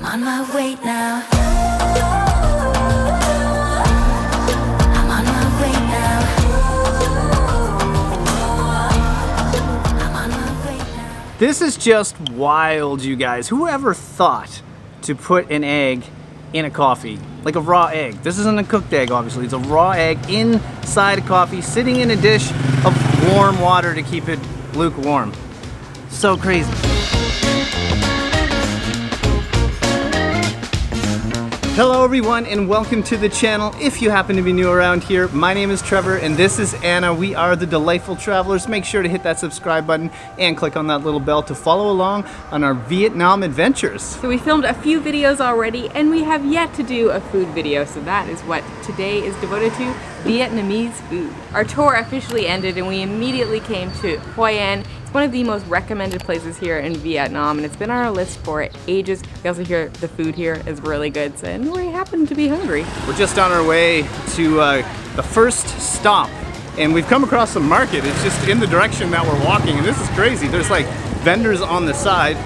on my way now. I'm on my way now. I'm on my way now. This is just wild, you guys. Whoever thought to put an egg in a coffee? Like a raw egg. This isn't a cooked egg, obviously. It's a raw egg inside a coffee, sitting in a dish of warm water to keep it lukewarm. So crazy. Hello everyone and welcome to the channel. If you happen to be new around here, my name is Trevor and this is Anna. We are the Delightful Travelers. Make sure to hit that subscribe button and click on that little bell to follow along on our Vietnam adventures. So we filmed a few videos already and we have yet to do a food video, so that is what today is devoted to: Vietnamese food. Our tour officially ended and we immediately came to Hội An. It's one of the most recommended places here in Vietnam and it's been on our list for ages. We also hear the food here is really good, so, and we happen to be hungry. We're just on our way to the first stop and we've come across a market. It's just in the direction that we're walking and this is crazy. There's like vendors on the side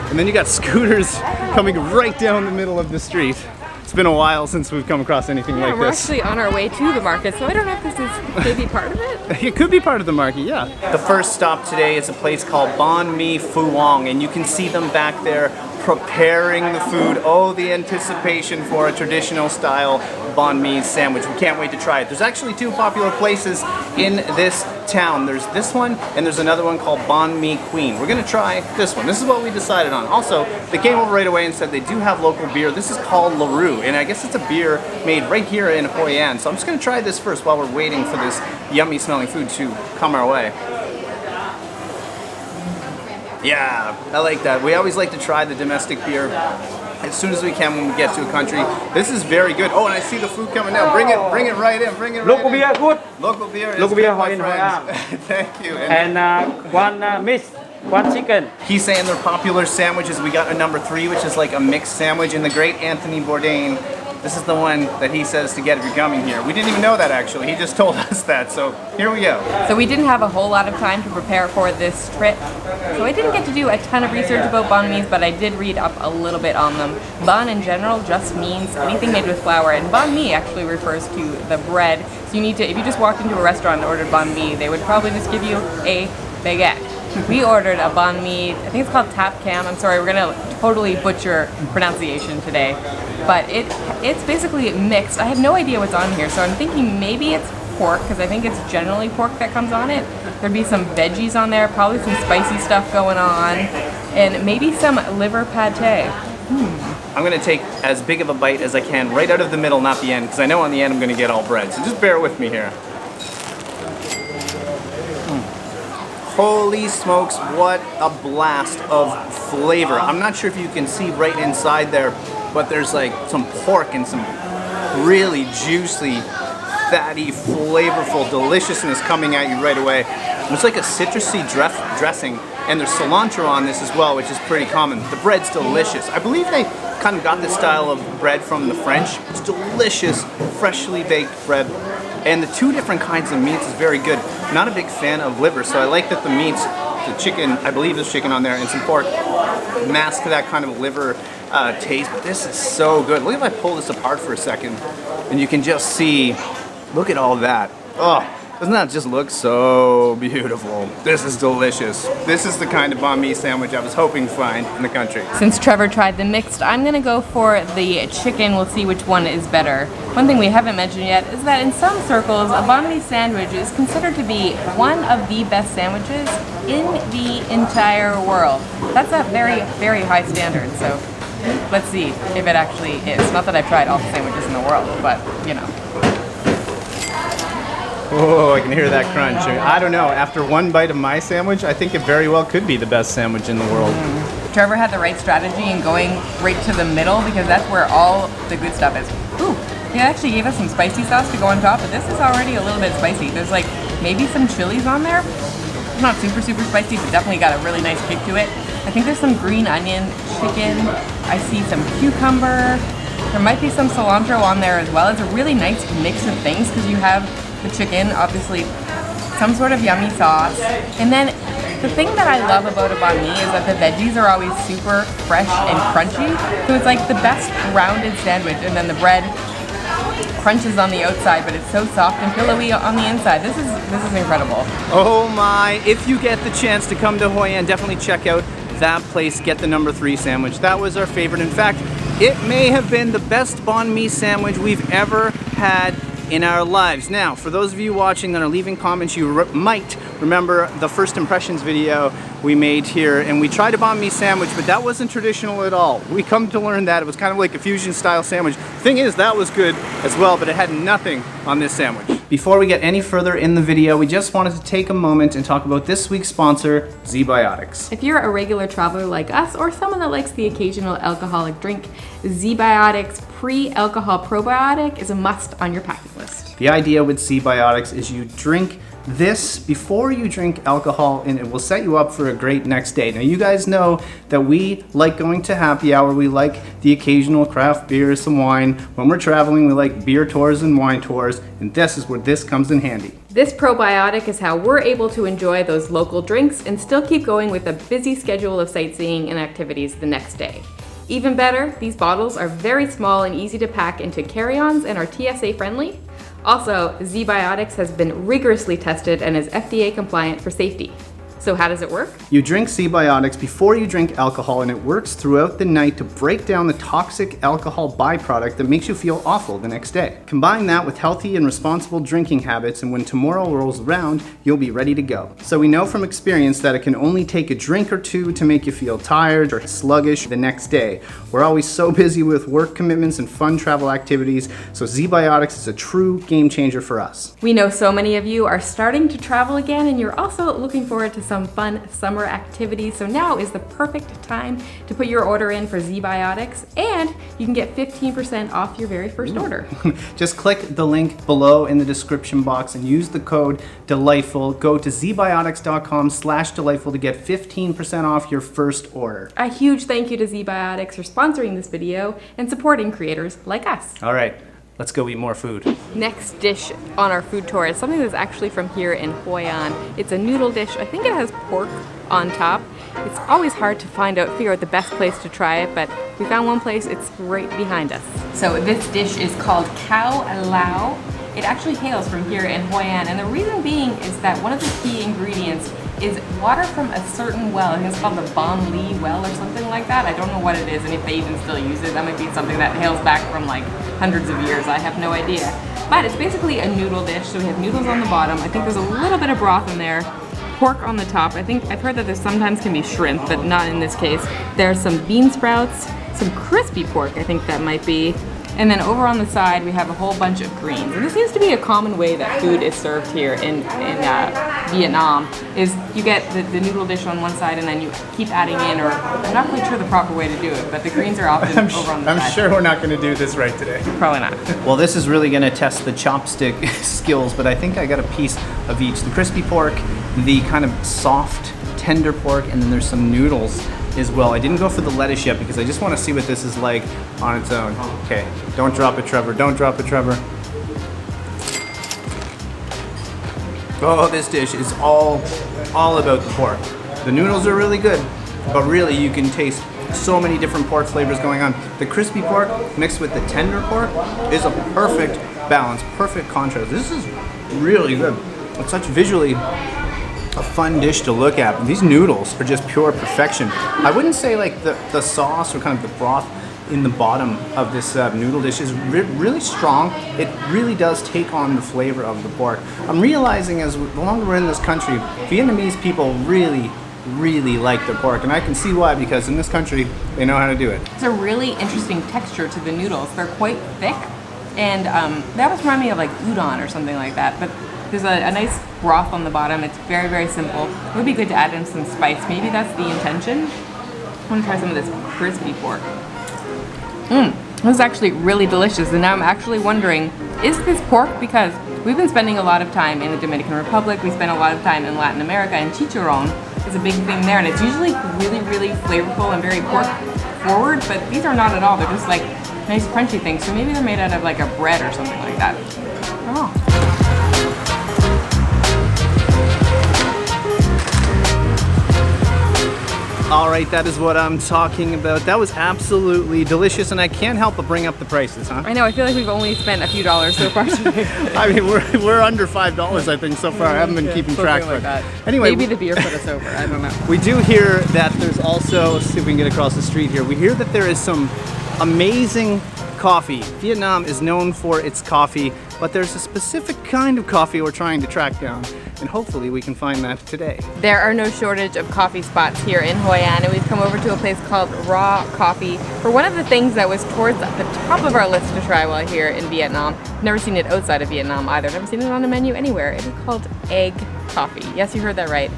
and then you got scooters coming right down the middle of the street. It's been a while since we've come across anything like we're this. actually on our way to the market, so I don't know if this is maybe part of it. It could be part of the market, yeah. The first stop today is a place called Banh Mi Phuong, and you can see them back there preparing the food. Oh, the anticipation for a traditional style banh mi sandwich. We can't wait to try it. There's actually two popular places in this town. There's this one and there's another one called Banh Mi Queen. We're gonna try this one. This is what we decided on. Also, they came over right away and said they do have local beer. This is called LaRue, and I guess it's a beer made right here in Hội An. So I'm just gonna try this first while we're waiting for this yummy smelling food to come our way. Yeah, I like that. We always like to try the domestic beer as soon as we can when we get to a country. This is very good. Oh, and I see the food coming now. Bring it right in. Bring it right Local in. beer, good. Local beer is Local good, beer, my Hội friends. An. Thank you. And one mix, one chicken. He's saying they're popular sandwiches. We got a number 3, which is like a mixed sandwich. And the great Anthony Bourdain, this is the one that he says to get if you're coming here. We didn't even know that actually. He just told us that. So here we go. So we didn't have a whole lot of time to prepare for this trip. So I didn't get to do a ton of research about banh mi's, but I did read up a little bit on them. Banh in general just means anything made with flour, and banh mi actually refers to the bread. So you need to, if you just walked into a restaurant and ordered banh mi, they would probably just give you a baguette. We ordered a banh mi, I think it's called Thap Cam. I'm sorry, we're gonna totally butcher pronunciation today. But it's basically mixed. I have no idea what's on here, so I'm thinking maybe it's pork, because I think it's generally pork that comes on it. There'd be some veggies on there, probably some spicy stuff going on, and maybe some liver pate. I'm gonna take as big of a bite as I can right out of the middle, not the end, because I know on the end I'm gonna get all bread. So just bear with me here. Holy smokes, what a blast of flavor. I'm not sure if you can see right inside there, but there's like some pork and some really juicy, fatty, flavorful deliciousness coming at you right away. It's like a citrusy dressing, and there's cilantro on this as well, which is pretty common. The bread's delicious. I believe they kind of got this style of bread from the French. It's delicious, freshly baked bread. And the two different kinds of meats is very good. Not a big fan of liver, so I like that the meats, the chicken, I believe there's chicken on there, and some pork, mask that kind of liver taste. But this is so good. Look if I pull this apart for a second, and you can just see, look at all that. Oh, doesn't that just look so beautiful? This is delicious. This is the kind of banh mi sandwich I was hoping to find in the country. Since Trevor tried the mixed, I'm gonna go for the chicken. We'll see which one is better. One thing we haven't mentioned yet is that in some circles, a banh mi sandwich is considered to be one of the best sandwiches in the entire world. That's a very, very high standard, so let's see if it actually is. Not that I've tried all the sandwiches in the world, but you know. Oh, I can hear that crunch. I don't know, after one bite of my sandwich, I think it very well could be the best sandwich in the world. Trevor had the right strategy in going right to the middle because that's where all the good stuff is. Ooh, he actually gave us some spicy sauce to go on top, but this is already a little bit spicy. There's like maybe some chilies on there. It's not super spicy, but definitely got a really nice kick to it. I think there's some green onion chicken. I see some cucumber. There might be some cilantro on there as well. It's a really nice mix of things because you have the chicken, obviously some sort of yummy sauce, and then The thing that I love about a banh mi is that the veggies are always super fresh and crunchy. So it's like the best rounded sandwich, and then the bread crunches on the outside, but it's so soft and pillowy on the inside. This is incredible. Oh my, if you get the chance to come to Hoi An, definitely check out that place, get the number 3 sandwich. That was our favorite. In fact, it may have been the best banh mi sandwich we've ever had in our lives. Now, for those of you watching that are leaving comments, you might remember the first impressions video we made here, and we tried a banh mi sandwich, but that wasn't traditional at all. We come to learn that it was kind of like a fusion style sandwich. Thing is, that was good as well, but it had nothing on this sandwich. Before we get any further in the video, we just wanted to take a moment and talk about this week's sponsor, ZBiotics. If you're a regular traveler like us, or someone that likes the occasional alcoholic drink, ZBiotics pre-alcohol probiotic is a must on your packing list. The idea with ZBiotics is you drink this before you drink alcohol, and it will set you up for a great next day. Now, you guys know that we like going to happy hour. We like the occasional craft beer, some wine. When we're traveling, we like beer tours and wine tours, and this is where this comes in handy. This probiotic is how we're able to enjoy those local drinks and still keep going with a busy schedule of sightseeing and activities the next day. Even better, these bottles are very small and easy to pack into carry-ons and are TSA friendly. Also, ZBiotics has been rigorously tested and is FDA compliant for safety. So how does it work? You drink ZBiotics before you drink alcohol, and it works throughout the night to break down the toxic alcohol byproduct that makes you feel awful the next day. Combine that with healthy and responsible drinking habits, and when tomorrow rolls around, you'll be ready to go. So we know from experience that it can only take a drink or two to make you feel tired or sluggish the next day. We're always so busy with work commitments and fun travel activities, so ZBiotics is a true game changer for us. We know so many of you are starting to travel again, and you're also looking forward to some fun summer activities, so now is the perfect time to put your order in for ZBiotics, and you can get 15% off your very first order. Just click the link below in the description box and use the code DELIGHTFUL. Go to zbiotics.com/delightful to get 15% off your first order. A huge thank you to ZBiotics for sponsoring this video and supporting creators like us. All right, let's go eat more food. Next dish on our food tour is something that's actually from here in Hoi An. It's a noodle dish. I think it has pork on top. It's always hard to figure out the best place to try it, but we found one place. It's right behind us. So this dish is called Cao Lau. It actually hails from here in Hoi An, and the reason being is that one of the key ingredients is water from a certain well. I think it's called the Banh Mi well or something like that. I don't know what it is, and if they even still use it. That might be something that hails back from like hundreds of years. I have no idea. But it's basically a noodle dish. So we have noodles on the bottom. I think there's a little bit of broth in there. Pork on the top. I've heard that there sometimes can be shrimp, but not in this case. There's some bean sprouts, some crispy pork, I think that might be. And then over on the side, we have a whole bunch of greens. And this seems to be a common way that food is served here in Vietnam, is you get the noodle dish on one side and then you keep adding in, or I'm not quite sure the proper way to do it, but the greens are often over on the side. I'm sure we're not going to do this right today. Probably not. Well, this is really going to test the chopstick skills, but I think I got a piece of each. The crispy pork, the kind of soft, tender pork, and then there's some noodles as well. I didn't go for the lettuce yet because I just want to see what this is like on its own. Okay, don't drop it, Trevor. Don't drop it, Trevor. Oh, this dish is all about the pork. The noodles are really good, but really you can taste so many different pork flavors going on. The crispy pork mixed with the tender pork is a perfect balance, perfect contrast. This is really good. It's such visually a fun dish to look at. These noodles are just pure perfection. I wouldn't say like the sauce or kind of the broth in the bottom of this noodle dish is really strong. It really does take on the flavor of the pork. I'm realizing as the longer we're in this country, Vietnamese people really like their pork, and I can see why, because in this country they know how to do it. It's a really interesting texture to the noodles. They're quite thick, and that would remind me of like udon or something like that, but there's a nice broth on the bottom. It's very, very simple. It would be good to add in some spice. Maybe that's the intention. I want to try some of this crispy pork. This is actually really delicious, and now I'm actually wondering, is this pork? Because we've been spending a lot of time in the Dominican Republic, we spend a lot of time in Latin America, and chicharron is a big thing there, and it's usually really, really flavorful and very pork forward, but these are not at all. They're just like nice crunchy things, so maybe they're made out of like a bread or something like that. Oh. All right, that is what I'm talking about. That was absolutely delicious, and I can't help but bring up the prices, huh? I know, I feel like we've only spent a few dollars so far today. I mean, we're under $5, I think, so far. I haven't been keeping track, like that. Anyway, Maybe the beer put us over, I don't know. we do hear that there's also, let's see if we can get across the street here. We hear that there is some amazing coffee. Vietnam is known for its coffee, but there's a specific kind of coffee we're trying to track down, and hopefully we can find that today. There are no shortage of coffee spots here in Hoi An, and we've come over to a place called Raw Coffee for one of the things that was towards the top of our list to try while here in Vietnam. Never seen it outside of Vietnam either. Never seen it on a menu anywhere. It is called egg coffee. Yes, you heard that right.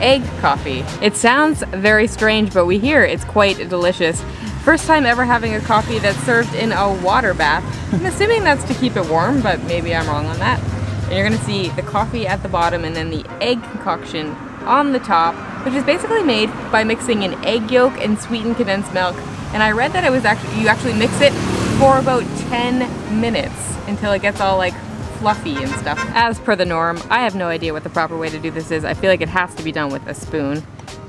Egg coffee. It sounds very strange, but we hear it's quite delicious. First time ever having a coffee that's served in a water bath. I'm assuming that's to keep it warm, but maybe I'm wrong on that. And you're gonna see the coffee at the bottom and then the egg concoction on the top, which is basically made by mixing an egg yolk and sweetened condensed milk. And I read that it was you actually mix it for about 10 minutes until it gets all like fluffy and stuff. As per the norm, I have no idea what the proper way to do this is. I feel like it has to be done with a spoon.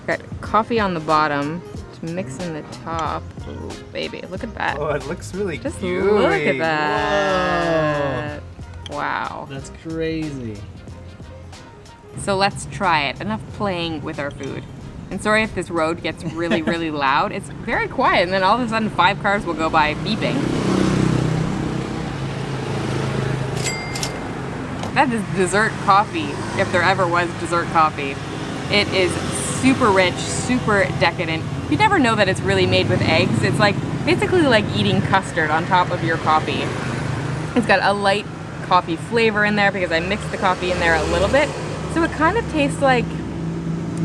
Got coffee on the bottom, mix in the top. Ooh, baby, look at that. Oh, it looks really Just gooey. look at that. Whoa. Wow. That's crazy. So let's try it. Enough playing with our food. And sorry if this road gets really, really loud. It's very quiet, and then all of a sudden 5 cars will go by beeping. That is dessert coffee, if there ever was dessert coffee. It is super rich, super decadent. You never know that it's really made with eggs. It's like basically like eating custard on top of your coffee. It's got a light coffee flavor in there because I mixed the coffee in there a little bit. So it kind of tastes like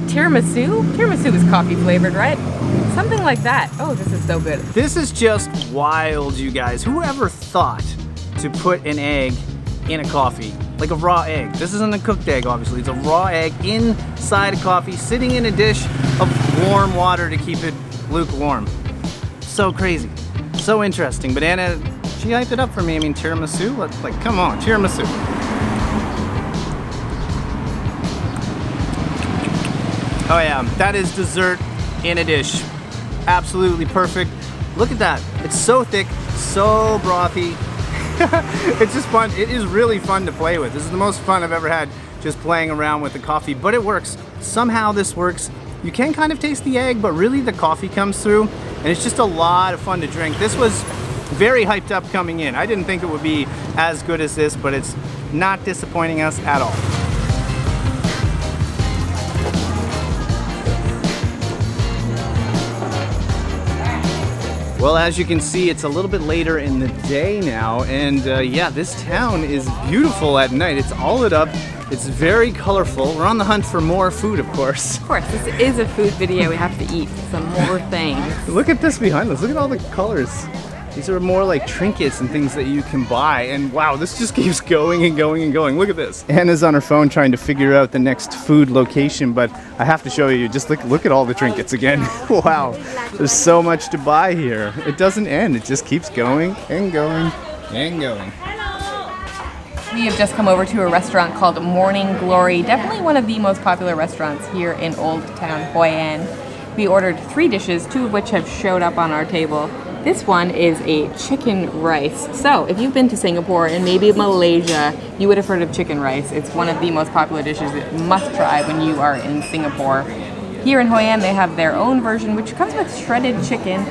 tiramisu. Tiramisu is coffee flavored, right? Something like that. Oh, this is so good. This is just wild, you guys. Whoever thought to put an egg in a coffee? Like a raw egg. This isn't a cooked egg, obviously. It's a raw egg inside a coffee, sitting in a dish of warm water to keep it lukewarm. So crazy. So interesting. But Anna, she hyped it up for me. I mean, tiramisu? Like, come on, tiramisu. Oh yeah, that is dessert in a dish. Absolutely perfect. Look at that. It's so thick, so brothy. It's just fun. It is really fun to play with. This is the most fun I've ever had just playing around with the coffee, but it works. Somehow this works. You can kind of taste the egg, but really the coffee comes through, and it's just a lot of fun to drink. This was very hyped up coming in. I didn't think it would be as good as this, but it's not disappointing us at all. Well, as you can see, it's a little bit later in the day now, and yeah, this town is beautiful at night. It's all lit up. It's very colorful. We're on the hunt for more food, of course. Of course, this is a food video. We have to eat some more things. Look at this behind us. Look at all the colors. These are more like trinkets and things that you can buy. And wow, this just keeps going and going and going. Look at this. Anna's on her phone trying to figure out the next food location, but I have to show you, just look at all the trinkets again. Wow, there's so much to buy here. It doesn't end. It just keeps going and going and going. We have just come over to a restaurant called Morning Glory. Definitely one of the most popular restaurants here in Old Town Hoi An. We ordered 3 dishes, 2 of which have showed up on our table. This one is a chicken rice. So if you've been to Singapore and maybe Malaysia, you would have heard of chicken rice. It's one of the most popular dishes that you must try when you are in Singapore. Here in Hoi An, they have their own version, which comes with shredded chicken,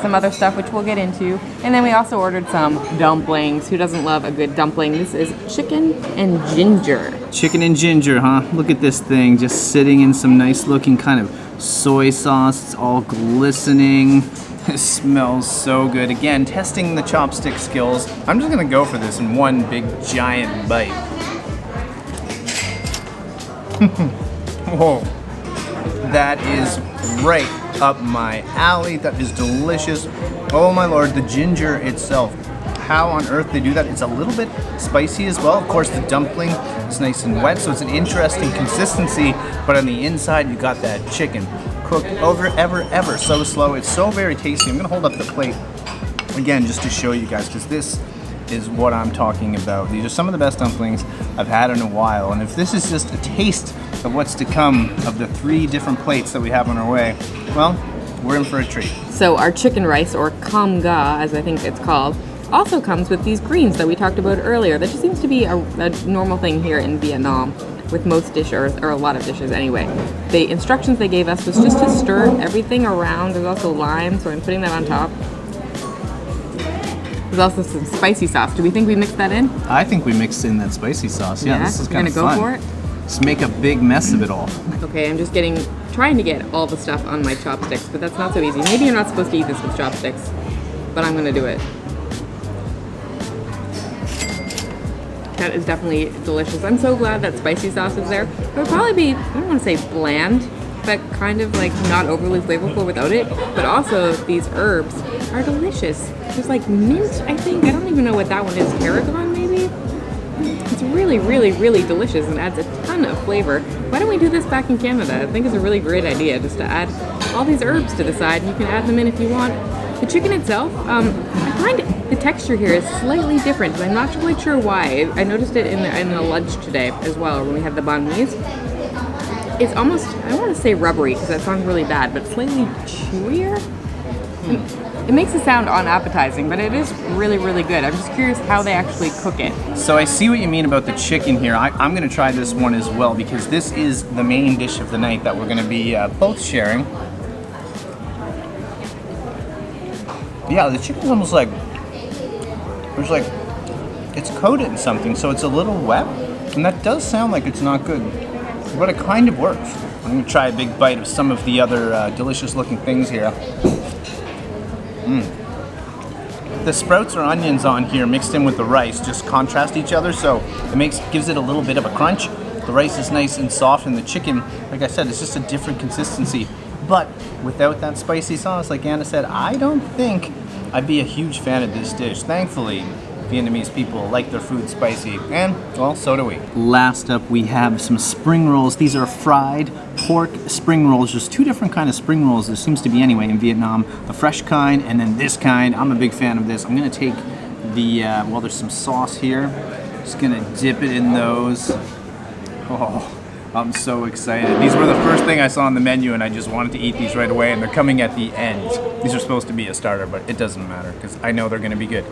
some other stuff, which we'll get into. And then we also ordered some dumplings. Who doesn't love a good dumpling? This is chicken and ginger. Chicken and ginger, huh? Look at this thing, just sitting in some nice looking kind of soy sauce. It's all glistening. It smells so good. Again, testing the chopstick skills. I'm just gonna go for this in one big giant bite. Whoa. That is right up my alley. That is delicious. Oh my lord, the ginger itself. How on earth they do that? It's a little bit spicy as well. Of course, the dumpling is nice and wet, so it's an interesting consistency, but on the inside, you got that chicken cooked over ever so slow. It's so very tasty. I'm gonna hold up the plate again just to show you guys, because this is what I'm talking about. These are some of the best dumplings I've had in a while, and if this is just a taste of what's to come of the 3 different plates that we have on our way, well, we're in for a treat. So our chicken rice, or cam ga, as I think it's called, also comes with these greens that we talked about earlier. That just seems to be a normal thing here in Vietnam with most dishes, or a lot of dishes anyway. The instructions they gave us was just to stir everything around. There's also lime, so I'm putting that on top. There's also some spicy sauce. Do we think we mixed that in? I think we mixed in that spicy sauce. Yeah, this is kind of fun. We're gonna go for it? Just make a big mess of it all. Okay, I'm just trying to get all the stuff on my chopsticks, but that's not so easy. Maybe you're not supposed to eat this with chopsticks, but I'm gonna do it. That is definitely delicious. I'm so glad that spicy sauce is there. It would probably be, I don't want to say bland, but kind of like not overly flavorful without it. But also these herbs are delicious. There's like mint, I think. I don't even know what that one is. Tarragon, maybe? It's really, really, really delicious and adds a ton of flavor. Why don't we do this back in Canada? I think it's a really great idea just to add all these herbs to the side. You can add them in if you want. The chicken itself, I find the texture here is slightly different, but I'm not quite sure why. I noticed it in the lunch today as well when we had the banh mi's. It's almost, I don't want to say rubbery because that sounds really bad, but slightly chewier. It makes it sound unappetizing, but it is really, really good. I'm just curious how they actually cook it. So I see what you mean about the chicken here. I'm going to try this one as well because this is the main dish of the night that we're going to be both sharing. Yeah, the chicken's almost like, it's coated in something, so it's a little wet, and that does sound like it's not good, but it kind of works. I'm gonna try a big bite of some of the other delicious looking things here. The sprouts or onions on here mixed in with the rice just contrast each other, so it gives it a little bit of a crunch. The rice is nice and soft, and the chicken, like I said, it's just a different consistency. But without that spicy sauce, like Anna said, I don't think I'd be a huge fan of this dish. Thankfully, Vietnamese people like their food spicy, and, well, so do we. Last up, we have some spring rolls. These are fried pork spring rolls. There's 2 different kinds of spring rolls, there seems to be anyway in Vietnam. The fresh kind, and then this kind. I'm a big fan of this. I'm gonna take the, well, there's some sauce here. Just gonna dip it in those. Oh. I'm so excited. These were the first thing I saw on the menu and I just wanted to eat these right away, and they're coming at the end. These are supposed to be a starter, but it doesn't matter because I know they're gonna be good.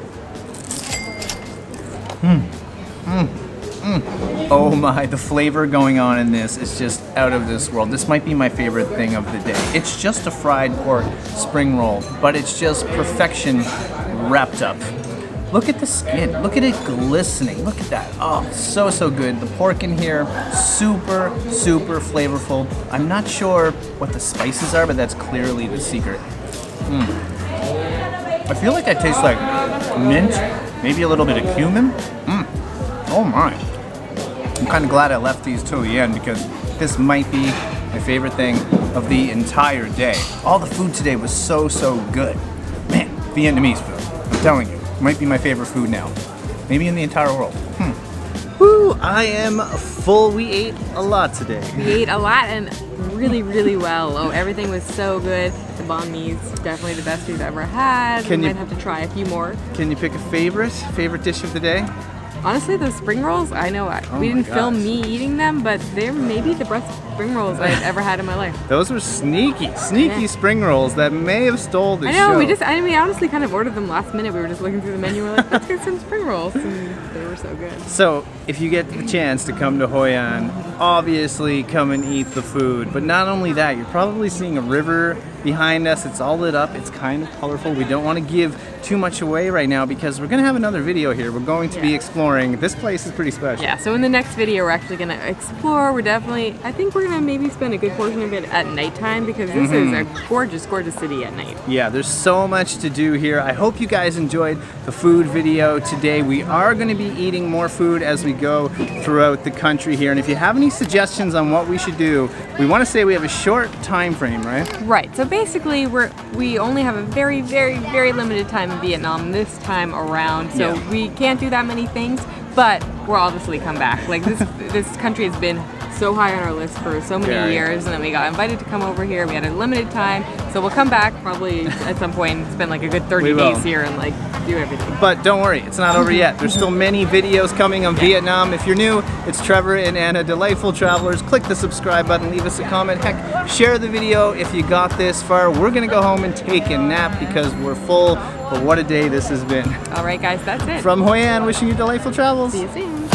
Oh my, the flavor going on in this is just out of this world. This might be my favorite thing of the day. It's just a fried pork spring roll, but it's just perfection wrapped up. Look at the skin, look at it glistening, look at that. Oh, so, so good. The pork in here, super, super flavorful. I'm not sure what the spices are, but that's clearly the secret. I feel like I taste like mint, maybe a little bit of cumin. Oh my. I'm kind of glad I left these till the end because this might be my favorite thing of the entire day. All the food today was so, so good. Man, Vietnamese food, I'm telling you. Might be my favorite food now. Maybe in the entire world. Woo, I am full. We ate a lot today. We ate a lot and really, really well. Oh, everything was so good. The banh mi's definitely the best we've ever had. We might have to try a few more. Can you pick a favorite dish of the day? Honestly, the spring rolls, I know we didn't film me eating them, but they're maybe the best spring rolls I've ever had in my life. Those were sneaky spring rolls that may have stole the show. I know, we honestly kind of ordered them last minute. We were just looking through the menu, we're like, let's get some spring rolls, and they were so good. So, if you get the chance to come to Hoi An, obviously come and eat the food. But not only that, you're probably seeing a river behind us. It's all lit up. It's kind of colorful. We don't want to give too much away right now because we're going to have another video here. We're going to be exploring. This place is pretty special. Yeah, so in the next video, we're actually going to explore. I think we're going to maybe spend a good portion of it at nighttime because this is a gorgeous, gorgeous city at night. Yeah, there's so much to do here. I hope you guys enjoyed the food video today. We are going to be eating more food as we go throughout the country here. And if you have any suggestions on what we should do, we want to say we have a short time frame, right? Right. So basically, we only have a very, very, very limited time in Vietnam this time around. So we can't do that many things, but we'll obviously come back. Like this country has been so high on our list for so many Very. years, and then we got invited to come over here. We had a limited time, so we'll come back probably at some point and spend like a good 30 We will. days here and like do everything. But don't worry, it's not over yet. There's still many videos coming on Vietnam. If you're new, it's Trevor and Anna, delightful travelers. Click the subscribe button, leave us a comment. Heck, share the video if you got this far. We're gonna go home and take a nap because we're full. But what a day this has been. All right, guys, that's it. From Hoi An, wishing you delightful travels. See you soon.